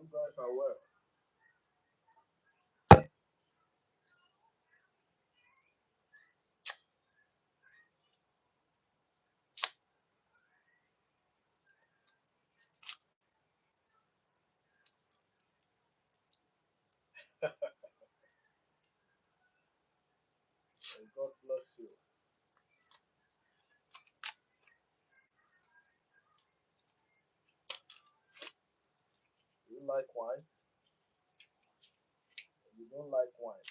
You guys are well. And God bless you. You like wine? You don't like wine.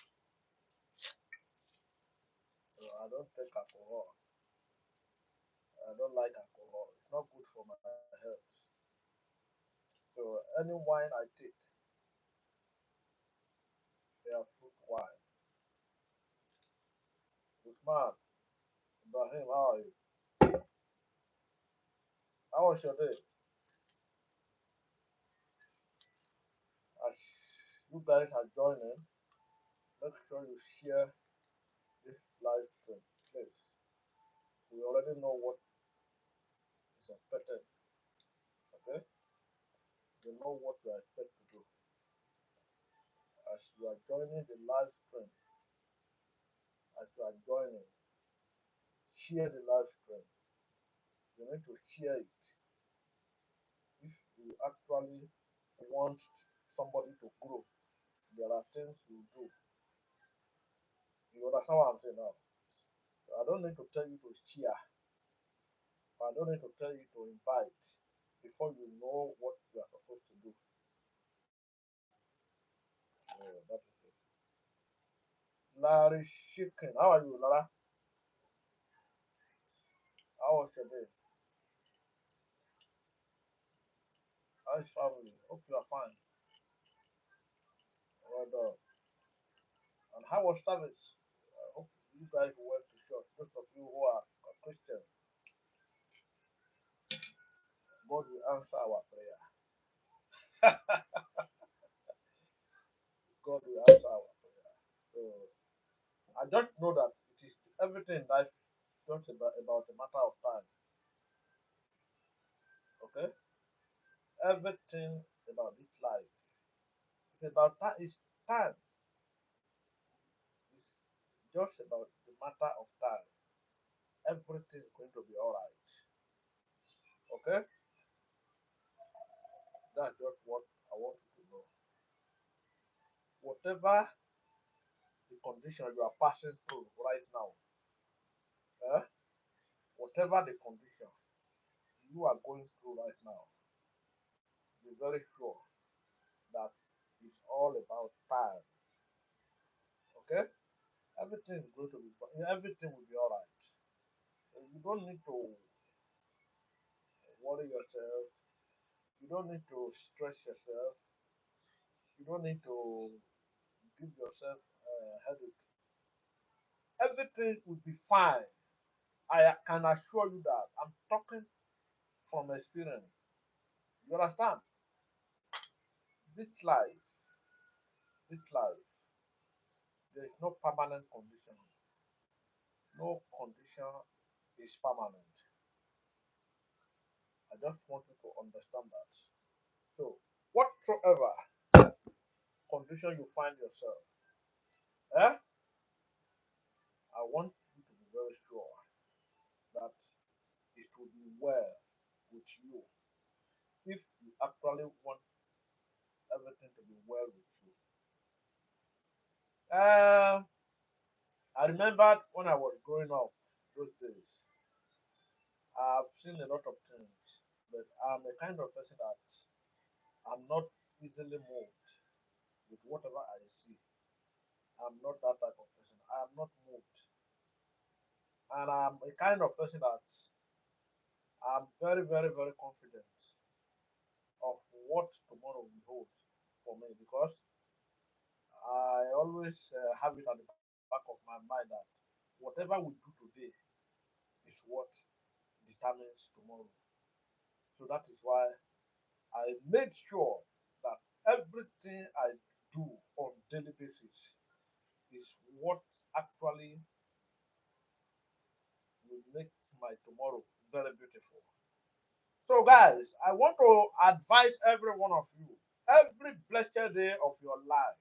So I don't take alcohol. I don't like alcohol. It's not good for my health. So any wine I take, they are fruit wine. Usman, Ibrahim, how are you? How was your day? As you guys are joining, make sure you share this live stream, please. We already know what is expected, okay? You know what you are expected to do. As you are joining the live stream, as you are joining, share the live stream. You need to share it if you actually want somebody to grow. There are things you do. You understand what I'm saying now? I don't need to tell you to share. I don't need to tell you to invite before you know what you are supposed to do. Yeah, that is it. Larry Shikin. How are you, Lara? How was your day? How's family? Hope you are fine. Well done. And how was service? I hope you guys went to church. Those of you who are Christian, God will answer our prayer. God will answer our prayer. So I just know that it is everything in life just about a matter of time. Okay? Everything about this life. It's about time. It's time. It's just about the matter of time. Everything is going to be alright. Okay? That's just what I want you to know. Whatever the condition you are passing through right now, eh? Whatever the condition you are going through right now, be very sure that it's all about time. Okay? Everything is going to be fine. Everything will be alright. You don't need to worry yourself. You don't need to stress yourself. You don't need to give yourself a headache. Everything will be fine. I can assure you that. I'm talking from experience. You understand? This life, this life, there is no permanent condition. No condition is permanent. I just want you to understand that. So, whatsoever condition you find yourself, eh, I want you to be very sure that it will be well with you if you actually want everything to be well with you. I remembered when I was growing up those days, I've seen a lot of things, but I'm a kind of person that I'm not easily moved with whatever I see. I'm not that type of person. I'm not moved. And I'm a kind of person that I'm very, very, very confident of what tomorrow will hold for me because I always have it at the back of my mind that whatever we do today is what determines tomorrow. So that is why I made sure that everything I do on daily basis is what actually will make my tomorrow very beautiful. So guys, I want to advise every one of you. Every blessed day of your life,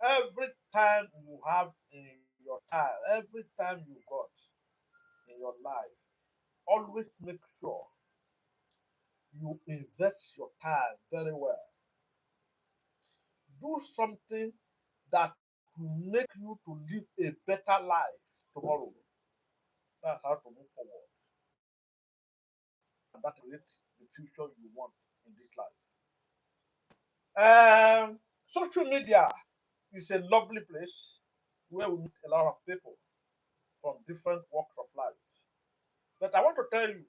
every time you have in your time, every time you got in your life, always make sure you invest your time very well. Do something that will make you to live a better life tomorrow. That's how to move forward. And that creates the future you want in this life. Social media is a lovely place where we meet a lot of people from different walks of life. But I want to tell you,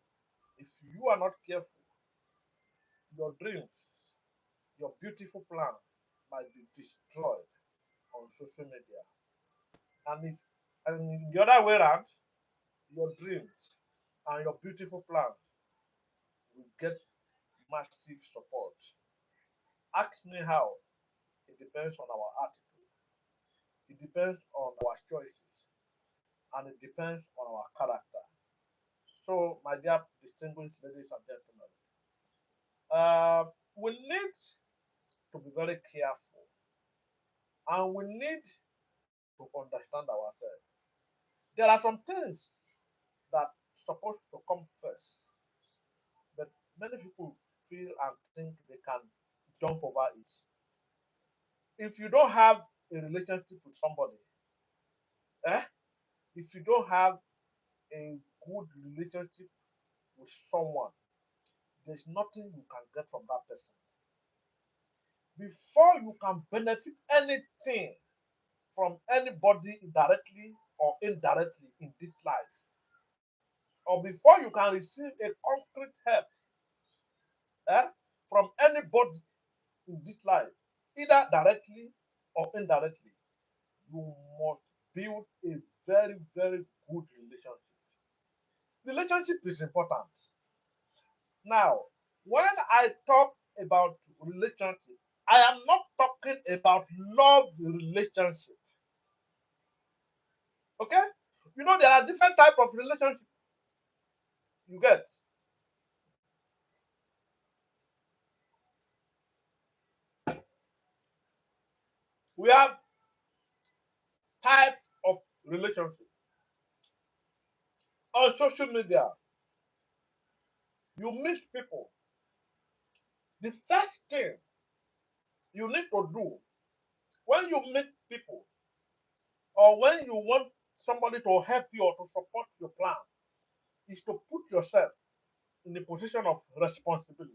if you are not careful, your dreams, your beautiful plan might be destroyed on social media. And if and in the other way around, your dreams and your beautiful plan will get massive support. Ask me how. It depends on our attitude. It depends on our choices, and it depends on our character. So, my dear distinguished ladies and gentlemen, we need to be very careful, and we need to understand ourselves. There are some things that supposed to come first, but many people feel and think they can jump over it. If you don't have a relationship with somebody, eh? If you don't have a good relationship with someone, there's nothing you can get from that person. Before you can benefit anything from anybody directly or indirectly in this life, or before you can receive a concrete help eh, from anybody in this life, either directly or indirectly, you must build a very, very good relationship. Relationship is important. Now, when I talk about relationship, I am not talking about love relationship. Okay? You know there are different type of relationship you get. We have types of relationship. On social media, you meet people. The first thing you need to do when you meet people or when you want somebody to help you or to support your plan is to put yourself in the position of responsibility.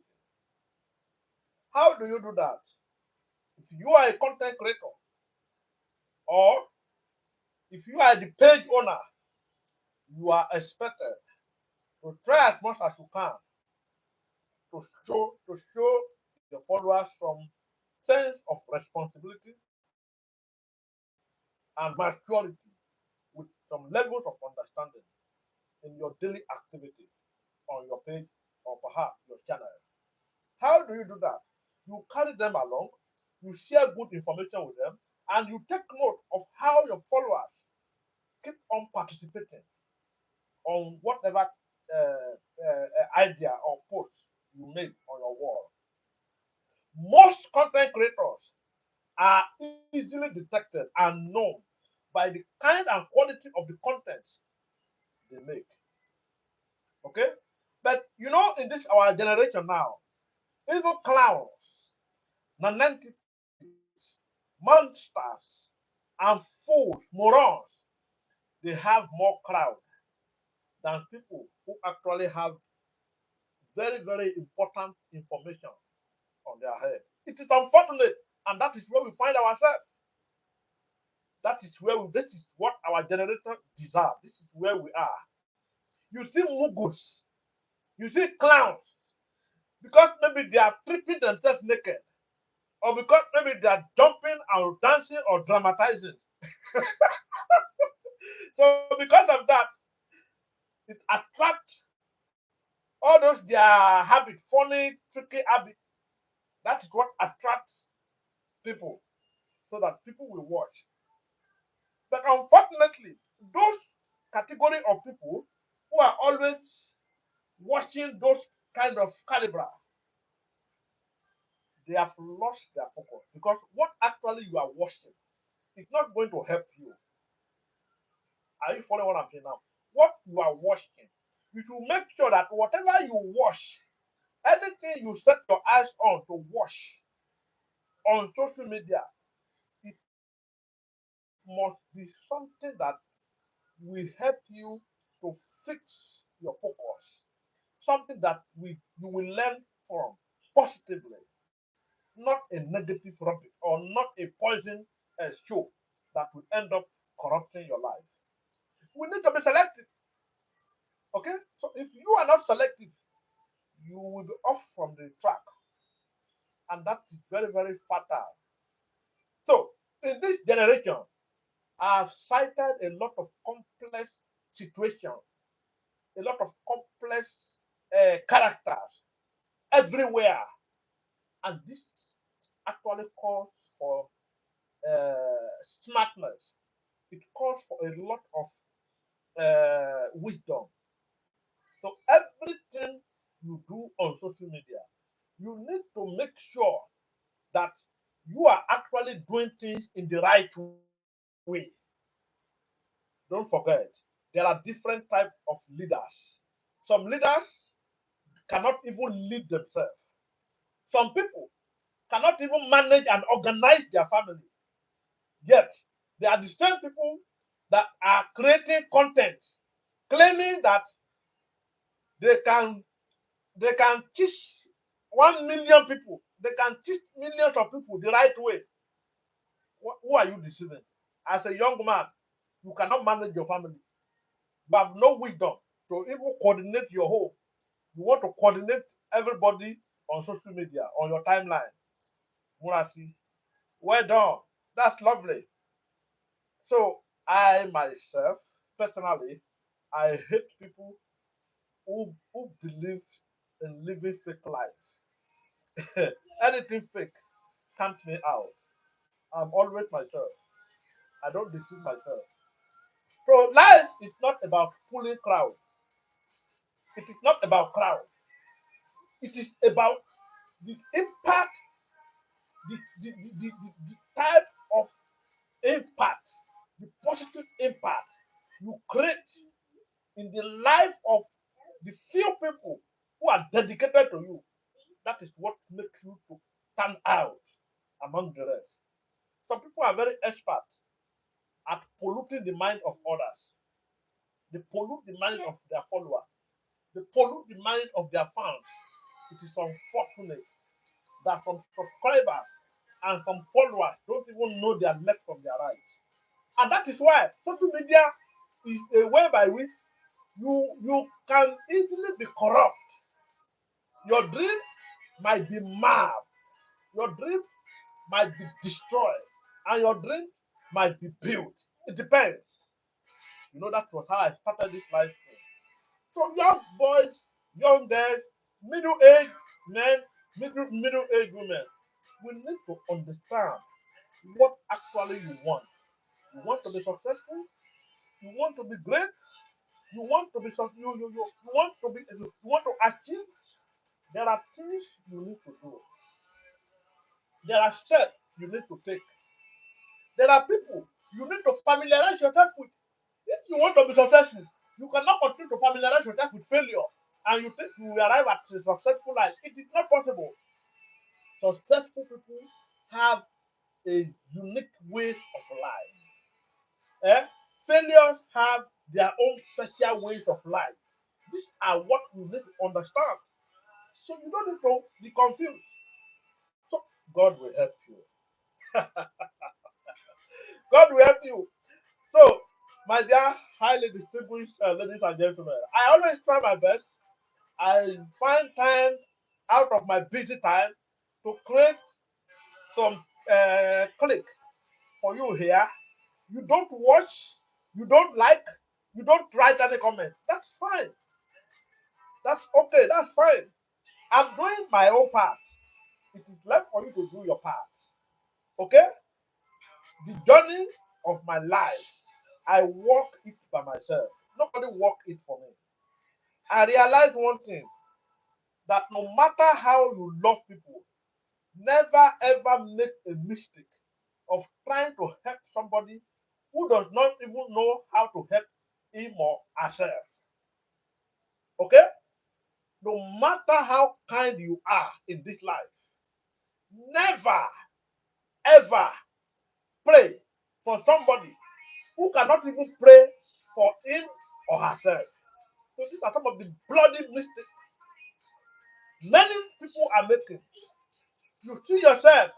How do you do that? If you are a content creator or if you are the page owner, you are expected to try as much as you can to show your followers some sense of responsibility and maturity with some levels of understanding in your daily activity on your page or perhaps your channel. How do you do that? You carry them along, you share good information with them, and you take note of how your followers keep on participating on whatever idea or post you make on your wall. Most content creators are easily detected and known by the kind and quality of the content they make. Okay? But you know, in this our generation now, even clowns, nonentities, monsters, and fools, morons, they have more crowd than people who actually have very, very important information on their head. It is unfortunate, and that is where we find ourselves. This is what our generation deserve. This is where we are. You see mugus, you see clowns, because maybe they are tripping themselves naked, or because maybe they are jumping or dancing or dramatizing. So because of that, it attracts all those their habit, funny, tricky habit. That is what attracts people, so that people will watch. But unfortunately, those category of people who are always watching those kind of caliber, they have lost their focus because what actually you are watching is not going to help you. Are you following what I'm saying now? What you are watching, you should make sure that whatever you watch, anything you set your eyes on to watch on social media, it must be something that will help you to fix your focus. Something that you will learn from positively, not a negative rubbish or not a poison show that will end up corrupting your life. We need to be selective, okay? So if you are not selective, you will be off from the track, and that is very, very fatal. So in this generation, I've cited a lot of complex situations, a lot of complex characters everywhere, and this actually calls for smartness. It calls for a lot of wisdom. So everything you do on social media, you need to make sure that you are actually doing things in the right way. Don't forget, there are different types of leaders. Some leaders cannot even lead themselves. Some people cannot even manage and organize their family. Yet, they are the same people that are creating content, claiming that they can they can teach 1 million people, they can teach millions of people the right way. Who are you deceiving? As a young man, you cannot manage your family. You have no wisdom to even coordinate your home. You want to coordinate everybody on social media, on your timeline. Murasi, well done. That's lovely. So I myself, personally, I hate people who believe in living fake lives. Anything fake counts me out. I'm always myself. I don't deceive myself. So life is not about pulling crowd. It is not about crowd. It is about the impact, the type of impact, the positive impact you create in the life of the few people who are dedicated to you. That is what makes you to stand out among the rest. Some people are very expert at polluting the mind of others. They pollute the mind of their followers. They pollute the mind of their fans. It is unfortunate that some subscribers and some followers don't even know their left from their right. And that is why social media is a way by which you can easily be corrupt. Your dreams might be mad, your dreams might be destroyed, and your dream might be built. It depends. That was how I started this life thing. So young boys, young girls, middle-aged men, middle-aged women, we need to understand what actually you want. You want to be successful. You want to be great. You want to be you want to be you want to achieve. There are things you need to do. There are steps you need to take. There are people you need to familiarize yourself with. If you want to be successful, you cannot continue to familiarize yourself with failure and you think you will arrive at a successful life. It is not possible. Successful people have a unique way of life. Eh? Failures have their own special ways of life. These are what you need to understand. So you don't need to be confused. So God will help you. God will help you. So, my dear, highly distinguished ladies and gentlemen, I always try my best. I find time out of my busy time to create some click for you here. You don't watch, you don't like, you don't write any comment. That's fine. That's okay. That's fine. I'm doing my own part. It is left for you to do your part. Okay? The journey of my life, I walk it by myself. Nobody walk it for me. I realize one thing, that no matter how you love people, Never ever make a mistake of trying to help somebody who does not even know how to help him or herself. Okay? No matter how kind you are in this life, never ever pray for somebody who cannot even pray for him or herself. So these are some of the bloody mistakes many people are making. You see yourself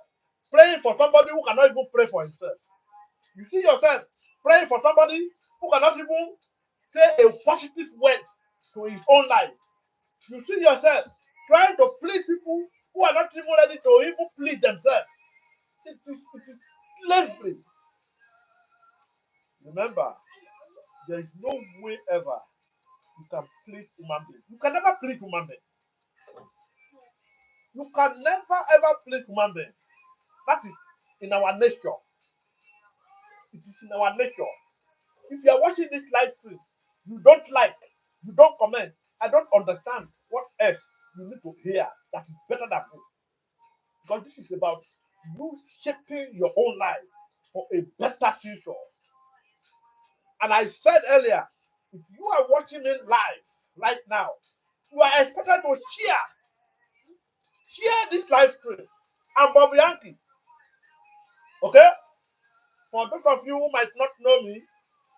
praying for somebody who cannot even pray for himself. You see yourself praying for somebody who cannot even say a positive word to his own life. You see yourself trying to please people who are not even ready to even please themselves. It is slavery. Remember, there is no way ever you can please human beings. You can never please human beings. You can never ever please human beings. That is in our nature. It is in our nature. If you are watching this live stream, you don't like, you don't comment, I don't understand what else you need to hear that is better than this. Because this is about you shaping your own life for a better future. And I said earlier, if you are watching it live right now, you are expected to share this live stream. I'm Bobby Yankee. Okay? For those of you who might not know me,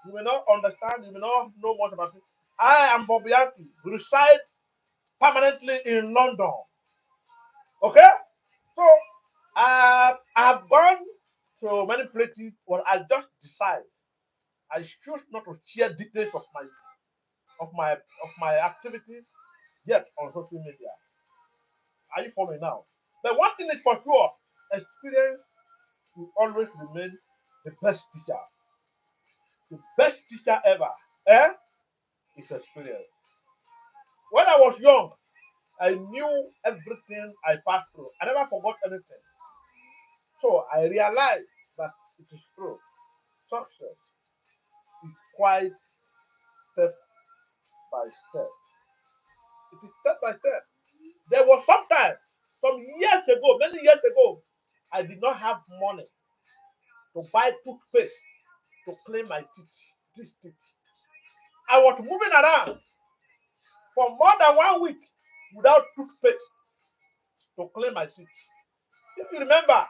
you may not understand, you may not know much about it. I am Bobby Yankee, reside permanently in London. Okay? So I've gone to many places, but I just decide I choose not to share details of my activities yet on social media. Are you following now? But one thing is for sure, experience will always remain the best teacher. The best teacher ever. Eh? Is experience. When I was young, I knew everything I passed through. I never forgot anything. So I realized that it is true. Success is quite step by step. It is step by step. There was sometimes, some years ago, many years ago, I did not have money to buy toothpaste to clean my teeth. Teeth. I was moving around for more than 1 week without toothpaste to clean my teeth. If you remember,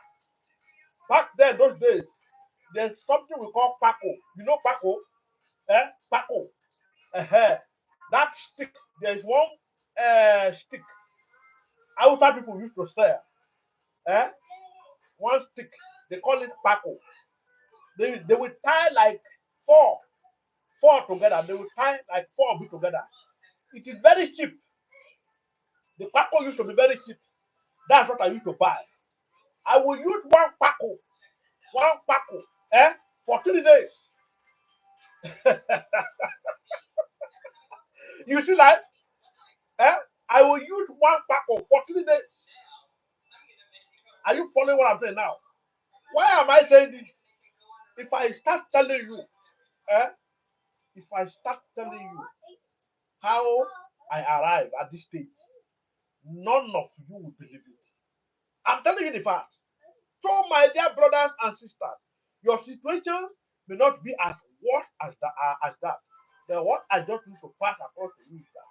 back then, those days, there's something we call Paco. You know Paco? Paco. Uh-huh. That stick, there's one stick outside people used to sell. Eh? One stick, they call it Paco. They will tie like four, four together. They will tie like four of it together. It is very cheap. The Paco used to be very cheap. That's what I used to buy. I will use one Paco, for 3 days. You see that? Eh? I will use one Paco for 3 days. Are you following what I'm saying now? Why am I saying this? If I start telling you, eh? If I start telling you how I arrived at this stage, none of you will believe it. I'm telling you the fact. So, my dear brothers and sisters, your situation may not be as worse as that. But what I just need to pass across to you is that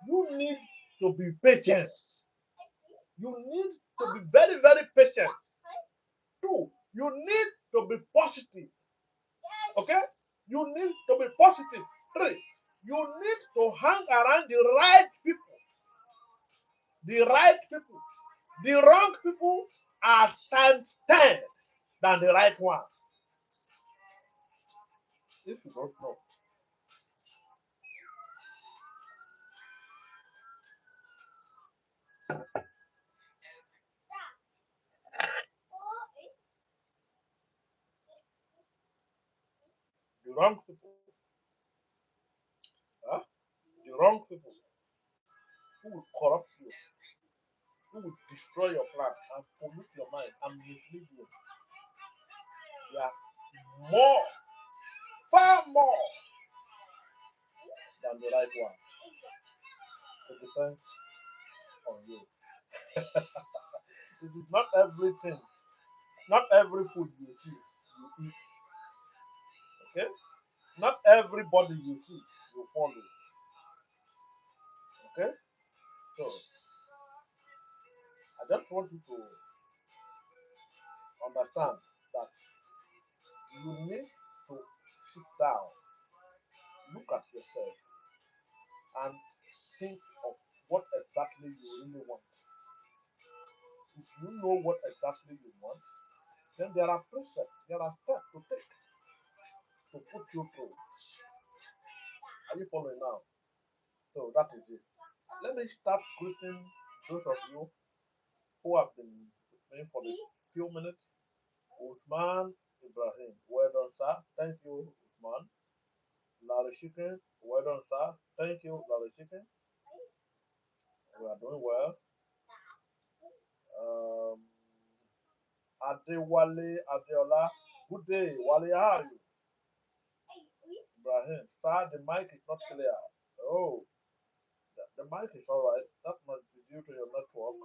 you need to be patient. You need to be very, very patient. Two, you need to be positive. Okay? You need to be positive. Three, you need to hang around the right people. The right people. The wrong people are times 10 than the right one. If you don't know. The wrong people. Huh? The wrong people who will corrupt you, who will destroy your plan and pollute your mind and mislead you. They are more, far more than the right one. It depends on you. It is not everything, not every food you see, you eat. Okay? Not everybody you see, you follow. Okay? So, I just want you to understand that you need to sit down, look at yourself, and think of what exactly you really want. If you know what exactly you want, then there are precepts, there are steps to take to put you through. Are you following now? So that is it. Let me start greeting those of you who have been with me for the few minutes. Usman Ibrahim, well done, sir. Thank you, Usman. Larry Chicken, well done, sir. Thank you, Larry Chicken. We are doing well. Um, Adewale Adeola, good day. Wale, how are you? Ibrahim, sir, the mic is not clear. Oh, the mic is all right. That must be due to your network.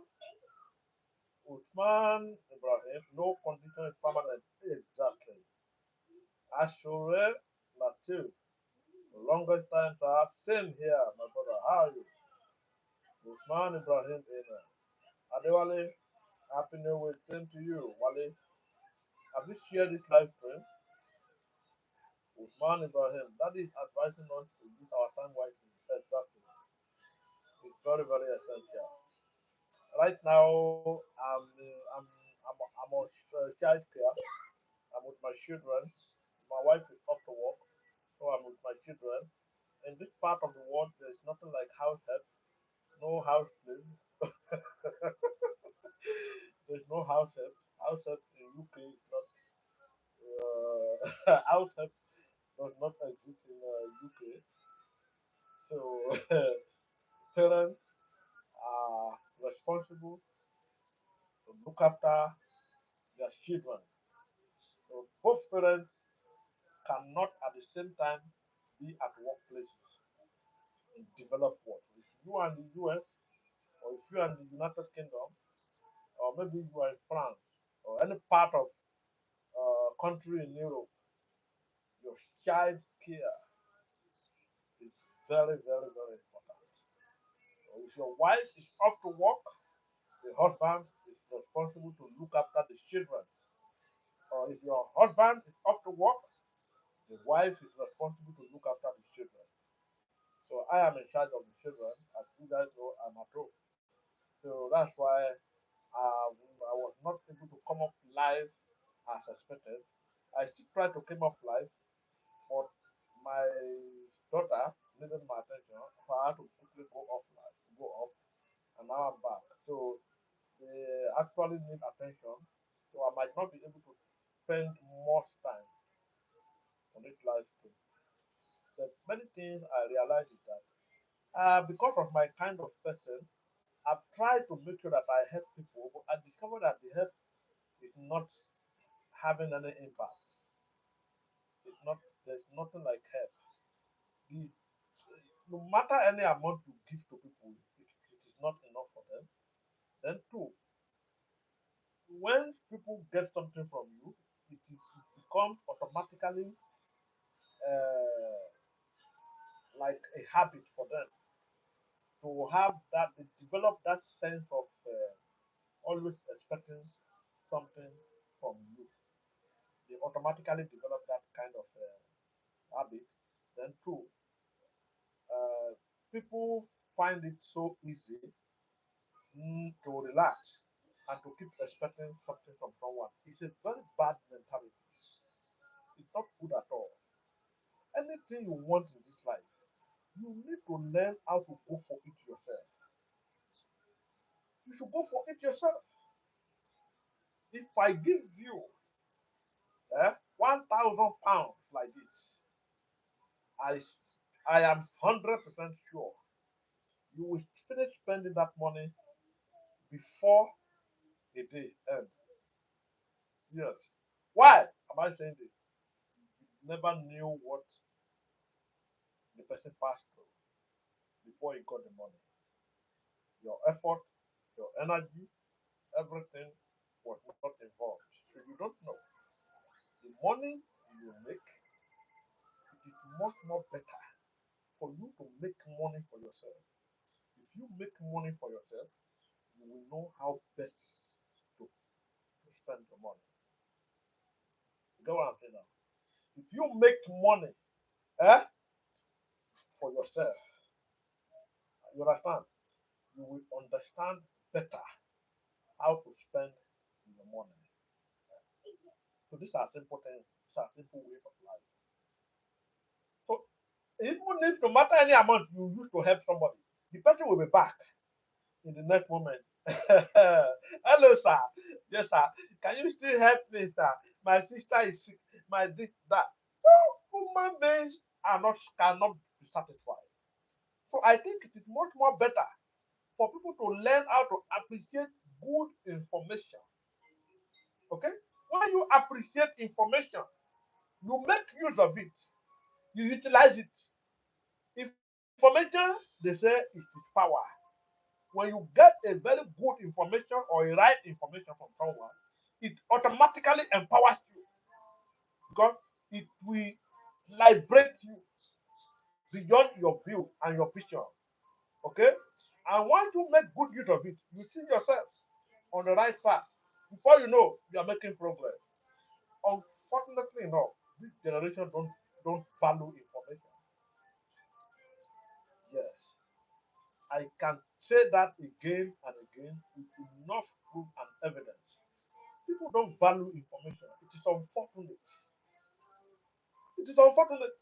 Usman Ibrahim, no condition is permanent. Exactly. Ashure Latif, longest time, sir. Same here, my brother. How are you? Usman Ibrahim, amen. Adewale, happy new week. Same to you, Wale. Have you shared this live stream? Usman Ibrahim, that is advising us to use our time wisely. Exactly. It's very, very essential. Right now, I'm on child care. I'm with my children. My wife is off to work, so I'm with my children. In this part of the world, there's nothing like house help, no house slave. There's no house help. House help in UK is not house help does not exist in UK. So parents are responsible to look after their children. So both parents cannot at the same time be at workplaces in developed world. If you are in the US or if you are in the United Kingdom or maybe you are in France or any part of country in Europe, your child care is very, very, very important. So if your wife is off to work, the husband is responsible to look after the children. Or if your husband is off to work, the wife is responsible to look after the children. So I am in charge of the children. As you guys know, I'm at home. So that's why I was not able to come up live as expected. I still tried to come up live, but my daughter needed my attention, so I had to quickly go off, and now I'm back. So they actually need attention, so I might not be able to spend much time on this live stream. The many things I realize is that because of my kind of person, I've tried to make sure that I help people, but I discovered that the help is not having any impact. It's not. There's nothing like help. The, no matter any amount you give to people, it is not enough for them. Then two, when people get something from you, it becomes automatically like a habit for them to have that. They develop that sense of always expecting something from you. They automatically develop that kind of habit. Then two, uh, people find it so easy to relax and to keep expecting something from someone. It's a very bad mentality. It's not good at all. Anything you want in this life, you need to learn how to go for it yourself. You should go for it yourself. If I give you 1,000 pounds like this, I I am 100% sure you will finish spending that money before the day end. Yes. Why am I saying this? You never knew what the person passed through before he got the money. Your effort, your energy, everything was not involved. So you don't know. The money you make, it is much more better for you to make money for yourself. If you make money for yourself, you will know how best to spend your money. You get what I'm saying now? If you make money for yourself, you understand, you will understand better how to spend your money. So these are simple things, these are simple ways of life. So even if no matter any amount you use to help somebody, the person will be back in the next moment. Hello, sir. Yes, sir. Can you still help me, sir? My sister is sick. My this that. So human beings are not cannot be satisfied. So I think it is much more better for people to learn how to appreciate good information. Okay? When you appreciate information, you make use of it, you utilize it. Information, they say, it is power. When you get a very good information or a right information from someone, it automatically empowers you because it will liberate you beyond your view and your vision. Okay? And once you make good use of it, you see yourself on the right path. Before you know, you are making progress. Unfortunately enough, this generation don't value information. Yes. I can say that again and again with enough proof and evidence. People don't value information. It is unfortunate. It is unfortunate.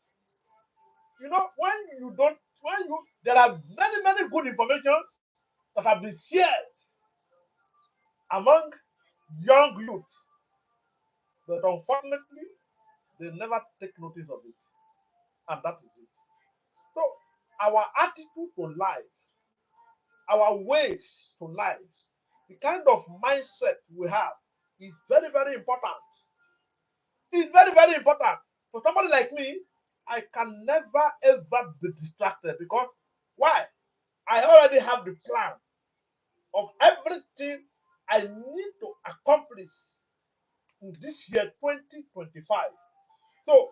You know, when you, there are many good information that have been shared among young youth, but unfortunately, they never take notice of it. And that is it. So, our attitude to life, our ways to life, the kind of mindset we have is very important. It's very important. For somebody like me, I can never ever be distracted because why? I already have the plan of everything I need to accomplish in this year 2025. So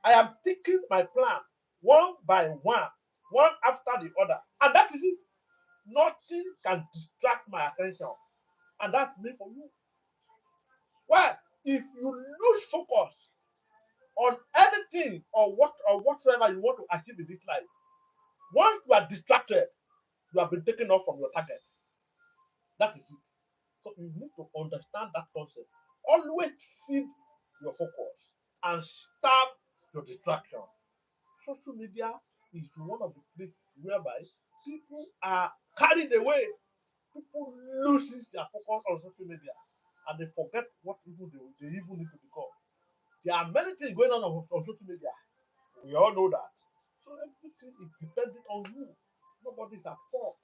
I am taking my plan one by one after the other. And that is it. Nothing can distract my attention. And that's me for you. Why? If you lose focus on anything or whatsoever you want to achieve in this life, once you are distracted, you have been taken off from your target. That is it. So you need to understand that concept. Always feed your focus and stop your distraction. Social media is one of the places whereby people are carried away. People loses their focus on social media and they forget what even they even need to become. There are many things going on social media. We all know that. So everything is dependent on you. Nobody is at fault.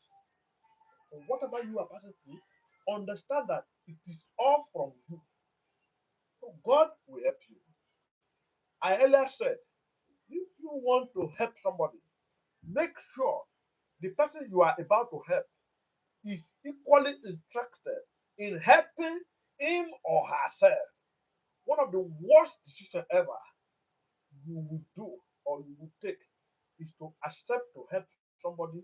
So whatever you are passing through, understand that it is all from you. So God will help you. I earlier said, if you want to help somebody, make sure the person you are about to help is equally interested in helping him or herself. One of the worst decisions ever you will do or you will take is to accept to help somebody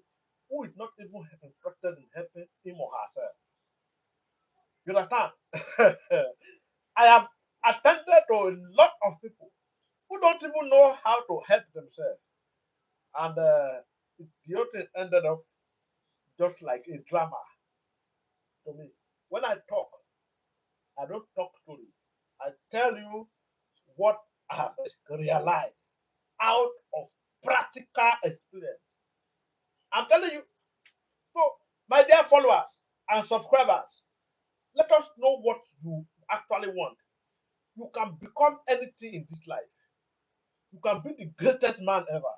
who is not even interested in helping him or herself. You understand? I have attended to a lot of people who don't even know how to help themselves. And the whole thing ended up just like a drama to me. When I talk, I don't talk stories. I tell you what I have realized out of practical experience. I'm telling you. So, my dear followers and subscribers, let us know what you actually want. You can become anything in this life. You can be the greatest man ever.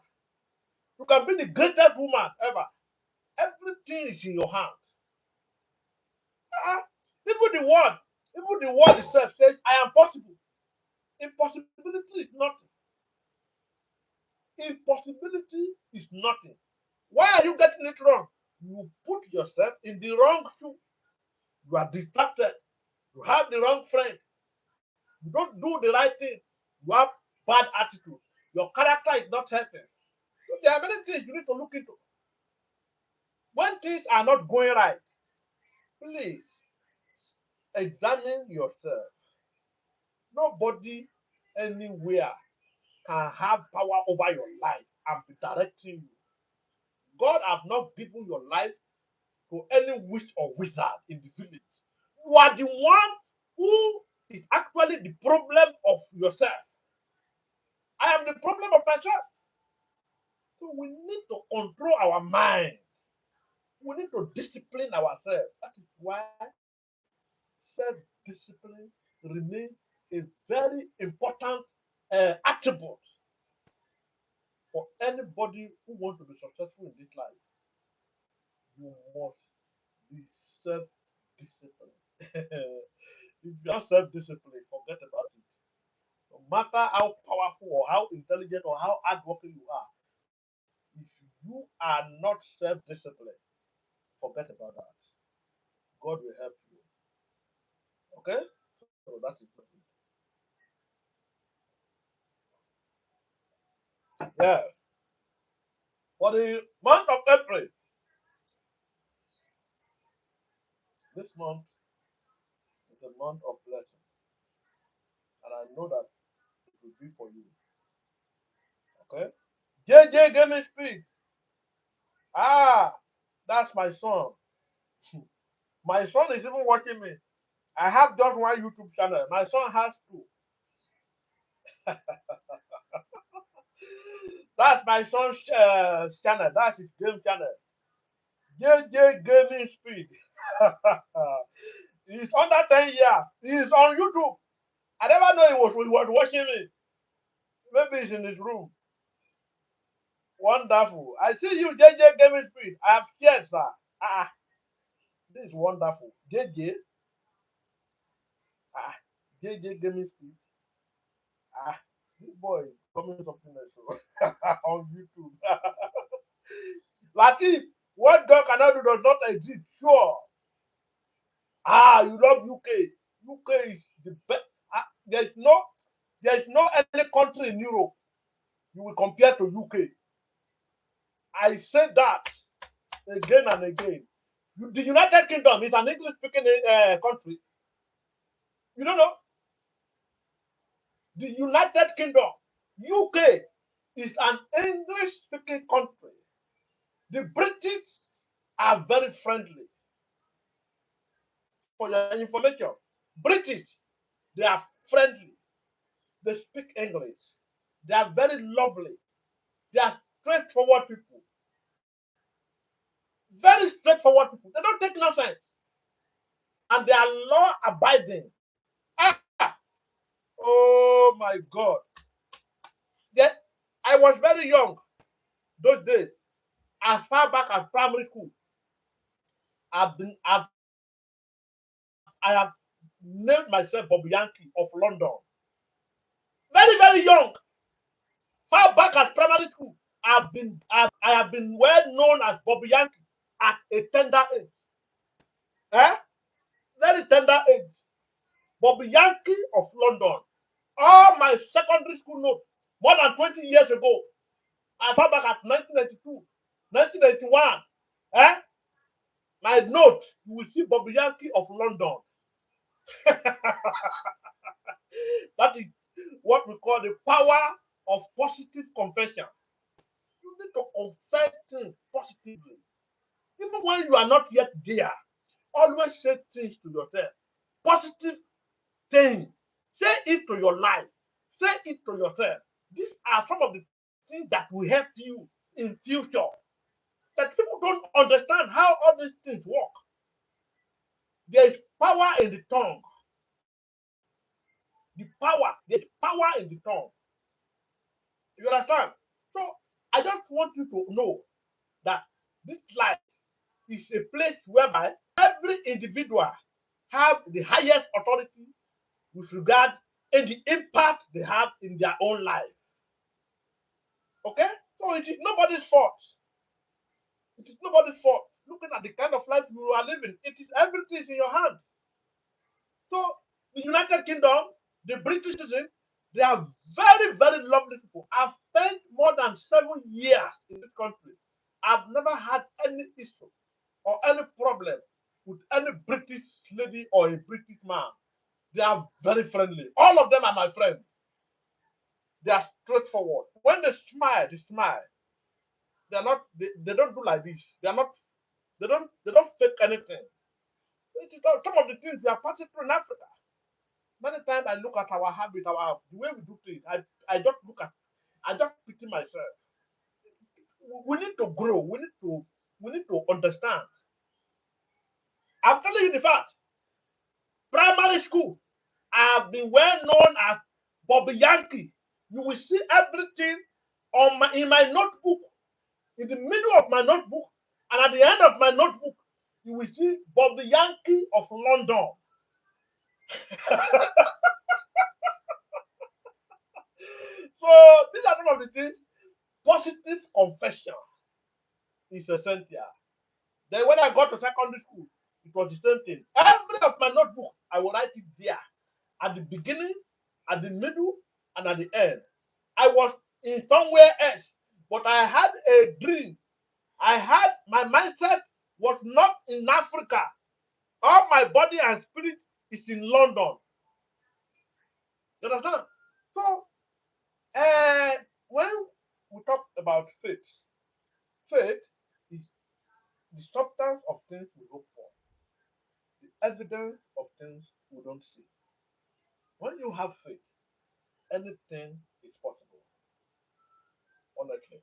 You can be the greatest woman ever. Everything is in your hand. Ah, even the word itself says, I am possible. Impossibility is nothing. Impossibility is nothing. Why are you getting it wrong? You put yourself in the wrong shoe. You are distracted. You have the wrong friend. You don't do the right thing. You have bad attitude. Your character is not helping. So there are many things you need to look into. When things are not going right, please examine yourself. Nobody anywhere can have power over your life and be directing you. God has not given your life to any witch or wizard in the village. You are the one who is actually the problem of yourself. I am the problem of myself. So we need to control our mind. We need to discipline ourselves. That is why self-discipline remains a very important attribute for anybody who wants to be successful in this life. You must be self-disciplined. If you have self-discipline, forget about it. No matter how powerful or how intelligent or how hardworking you are, if you are not self-disciplined, forget about that. God will help you. Okay? So that is not it. Yeah. For the month of April, this month is a month of blessing. And I know that it will be for you. Okay? JJ Gaming Speed. Ah, that's my son. My son is even watching me. I have just one YouTube channel. My son has two. That's my son's channel. That's his game channel. JJ Gaming Speed. He's under 10 years. He's on YouTube. I never know he was watching me. Maybe he's in his room. Wonderful. I see you, JJ Gaming Speed. I have shared, sir. Ah, this is wonderful. JJ. Ah, JJ Gaming Speed. Ah, this boy is coming something else on YouTube. Latif, what God cannot do does not exist. Sure. Ah, you love UK. UK is the best. Ah, there's no any country in Europe you will compare to UK. I say that again and again. The United Kingdom is an English speaking country. You don't know? The United Kingdom, UK, is an English speaking country. The British are very friendly. For your information, British, they are friendly. They speak English. They are very lovely. They are straightforward people. Very straightforward people. They don't take nonsense. And they are law abiding. Ah, oh my God. They, I was very young those days. As far back as primary school, I have named myself Bobby Yankee of London. Very, very young. Far back at primary school, I have been well known as Bobby Yankee at a tender age. Eh? Very tender age. Bobby Yankee of London. All my secondary school notes, more than 20 years ago, as far back as 1992, 1991, eh? My note, you will see Bobby Yankee of London. That is what we call the power of positive confession. You need to confess things positively. Even when you are not yet there, always say things to yourself. Positive things. Say it to your life. Say it to yourself. These are some of the things that will help you in future. That people don't understand how all these things work. There is power in the tongue. There's power in the tongue. You understand? So I just want you to know that this life is a place whereby every individual have the highest authority with regard and the impact they have in their own life. Okay? So it is nobody's fault. It is nobody's fault. Looking at the kind of life you are living. It is everything is in your hand. So the United Kingdom, the British citizens, they are very, very lovely people. I've spent more than 7 years in this country. I've never had any issue or any problem with any British lady or a British man. They are very friendly. All of them are my friends. They are straightforward. When they smile, they smile. They are not. They don't do like this. They are not. They don't fake anything. It is some of the things we are passing through in Africa. Many times I look at our habit, our the way we do things. I just look at. I just pity myself. We need to grow. We need to understand. I'm telling you the fact. Primary school, I've been well known as Bobby Yankee. You will see everything in my notebook, in the middle of my notebook, and at the end of my notebook, you will see Bobby Yankee of London. So these are some of the things. Positive confession is essential. Then when I got to secondary school, it was the same thing. Every of my notebook, I will write it there at the beginning, at the middle, and at the end. I was in somewhere else, but I had a dream. I had my mindset was not in Africa. All my body and spirit is in London. You understand? So, uh, when we talk about faith, faith is the substance of things we hope for, the evidence of things we don't see. When you have faith, anything is possible. Honestly,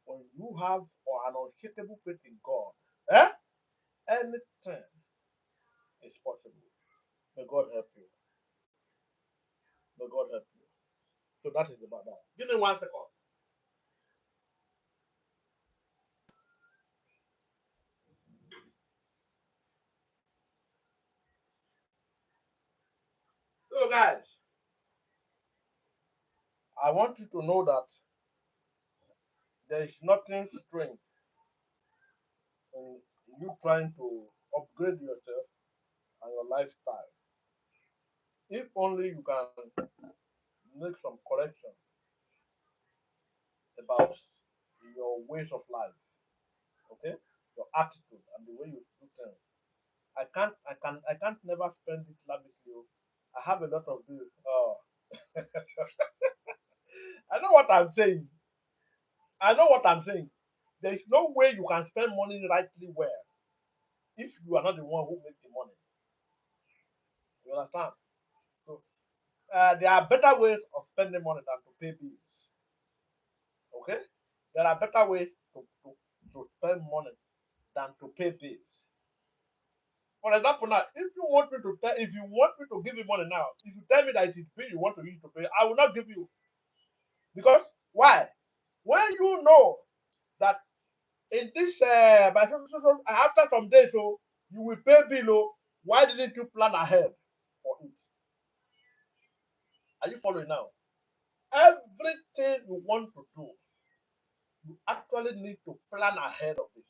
when you have an unshakable faith in God, eh? Anything is possible. May God help you. May God help you. So that is about that. Give me 1 second. So guys, I want you to know that there is nothing strange in you trying to upgrade yourself and your lifestyle. If only you can make some correction about your ways of life, okay? Your attitude and the way you do things. I can't never spend this life with you. I have a lot of bills. Oh, I know what I'm saying. I know what I'm saying. There is no way you can spend money rightly well if you are not the one who makes the money. You understand? So there are better ways of spending money than to pay bills. Okay? There are better ways to spend money than to pay bills. For example, now, if you want me to give you money now, if you tell me that it is bill you want to use to pay, I will not give you because why? When you know that in this by after some days, so you will pay bill. Oh, why didn't you plan ahead for it? Are you following now? Everything you want to do, you actually need to plan ahead of it.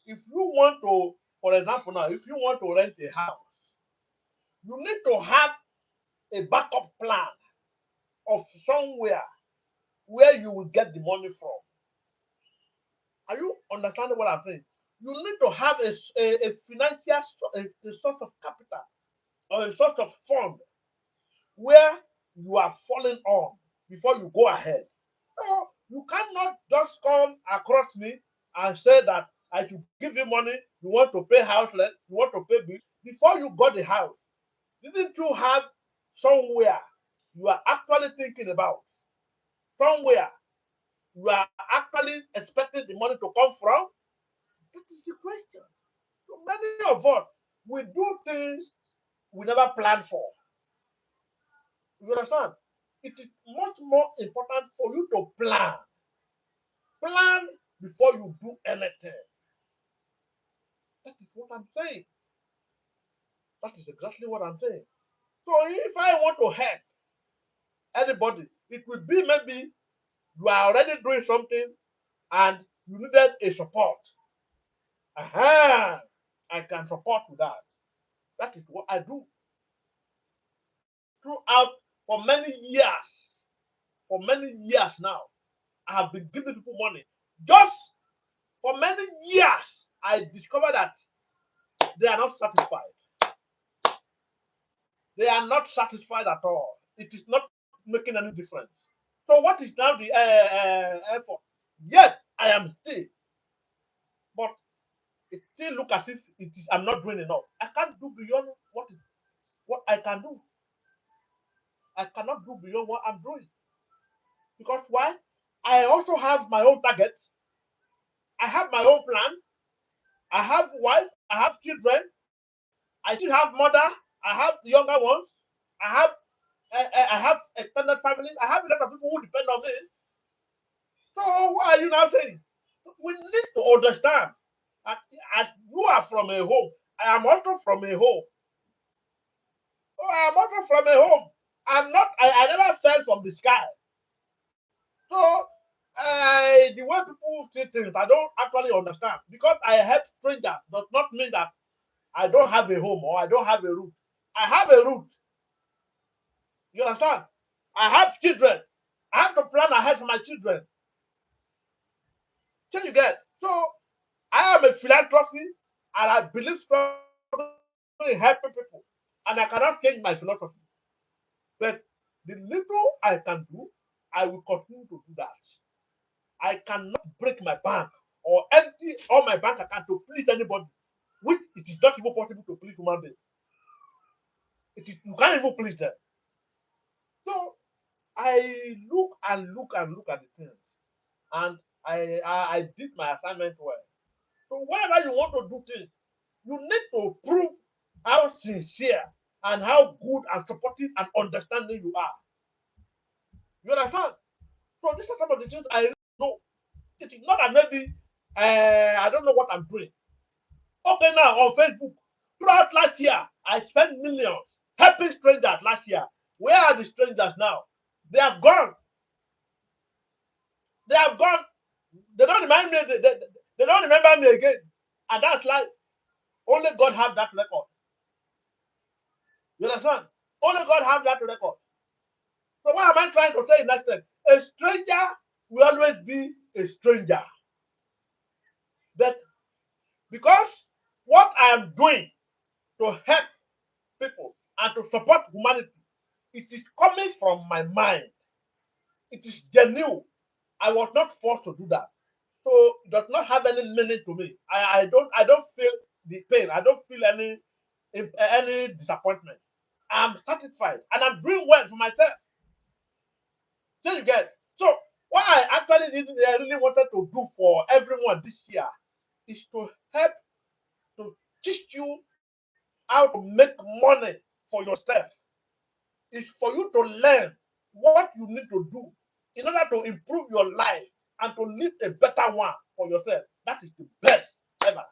If you want to, for example, now, if you want to rent a house, you need to have a backup plan of somewhere where you will get the money from. Are you understanding what I'm saying? You need to have a financial a source of capital or a source of fund where you are falling on before you go ahead. No, you cannot just come across me and say that I should give you money, you want to pay house rent, you want to pay bills. Before you got the house, didn't you have somewhere you are actually thinking about? Somewhere you are actually expecting the money to come from? That is the question. So many of us, we do things we never planned for. You understand? It is much more important for you to plan. Plan before you do anything. That is what I'm saying. That is exactly what I'm saying. So if I want to help anybody, it will be maybe you are already doing something and you needed a support. Uh-huh. I can support with that. That is what I do throughout for many years. For many years now, I have been giving people money. Just for many years, I discovered that they are not satisfied. They are not satisfied at all. It is not making any difference. So what is now the effort? Yet I am still, but it still look as if it is I'm not doing enough. I can't do beyond what I can do. I cannot do beyond what I'm doing. Because why? I also have my own target. I have my own plan. I have wife. I have children. I still have mother. I have younger ones. I have I have extended family. I have a lot of people who depend on me. So what are you now saying? We need to understand that as you are from a home, I am also from a home. So I am also from a home. I'm not. I never fell from the sky. So the way people see things, I don't actually understand. Because I help strangers does not mean that I don't have a home or I don't have a root. I have a root. You understand? I have children. I have to plan ahead for my children. So you get. So I am a philanthropy and I believe strongly in helping people. And I cannot change my philosophy. But the little I can do, I will continue to do that. I cannot break my bank or empty all my bank account to please anybody, which it is not even possible to please human beings. You can't even please them. So I look and look and look at the things, and I did my assignment well. So whenever you want to do things, you need to prove how sincere and how good and supportive and understanding you are. You understand? So these are some of the things I know. It is not that maybe I don't know what I'm doing. Okay, now on Facebook, throughout last year, I spent millions helping strangers last year. Where are the strangers now? They have gone. They have gone. They don't remind me. They don't remember me again. And that's like only God have that record. You understand? Only God have that record. So what am I trying to say in that sense? A stranger will always be a stranger. That because what I am doing to help people and to support humanity, it is coming from my mind. It is genuine. I was not forced to do that. So it does not have any meaning to me. I don't feel the pain. I don't feel any disappointment. I'm satisfied and I'm doing well for myself. So you get. So what I actually really wanted to do for everyone this year is to help to teach you how to make money for yourself. Is for you to learn what you need to do in order to improve your life and to live a better one for yourself. That is the best ever.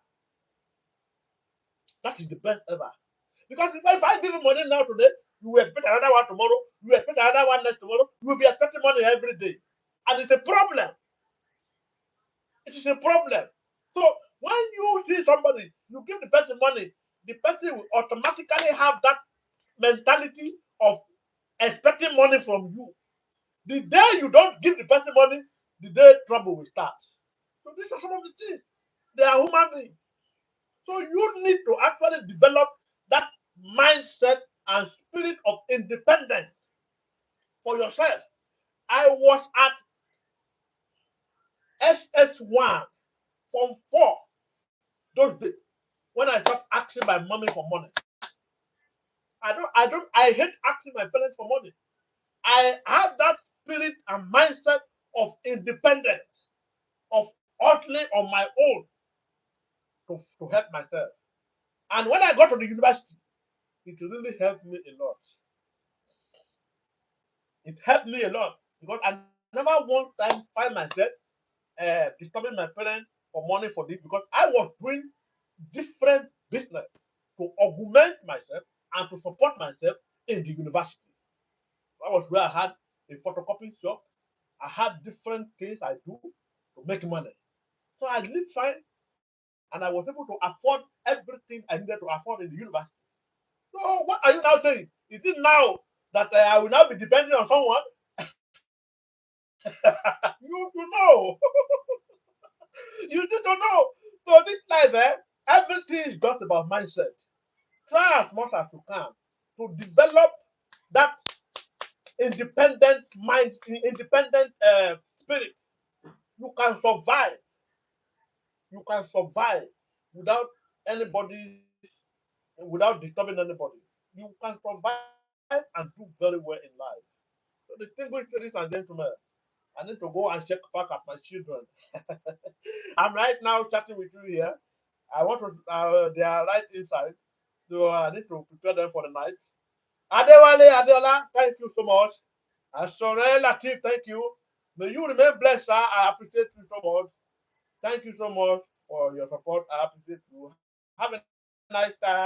That is the best ever. Because if I give you money now today, you will expect another one tomorrow, you will expect another one next tomorrow, you will be expecting money every day. And it's a problem. It is a problem. So when you see somebody, you give the person money, the person will automatically have that mentality of expecting money from you. The day you don't give the person money, the day trouble will start. So these are some of the things. They are human beings. So you need to actually develop that mindset and spirit of independence for yourself. I was at SS1 from 4 those days when I started asking my mommy for money. I hate asking my parents for money. I have that spirit and mindset of independence, of hustling on my own to help myself. And when I got to the university, it really helped me a lot. It helped me a lot because I never one time find myself disturbing my parents for money for this because I was doing different business to augment myself and to support myself in the university. That was where I had a photocopy shop. I had different things I do to make money. So I live fine. and I was able to afford everything I needed to afford in the university. So what are you now saying? Is it now that I will now be depending on someone? You know, you need to know. So this life, everything is just about mindset. Try as much as you can to develop that independent mind, independent spirit. You can survive. You can survive without anybody, without disturbing anybody. You can survive and do very well in life. So distinguished ladies and gentlemen, I need to go and check back at my children. I'm right now chatting with you here. I want to, they are right inside. So I need to prepare them for the night. Adewale Adeola, thank you so much. Asore Latif, thank you. May you remain blessed, sir. I appreciate you so much. Thank you so much for your support. I appreciate you. Have a nice time.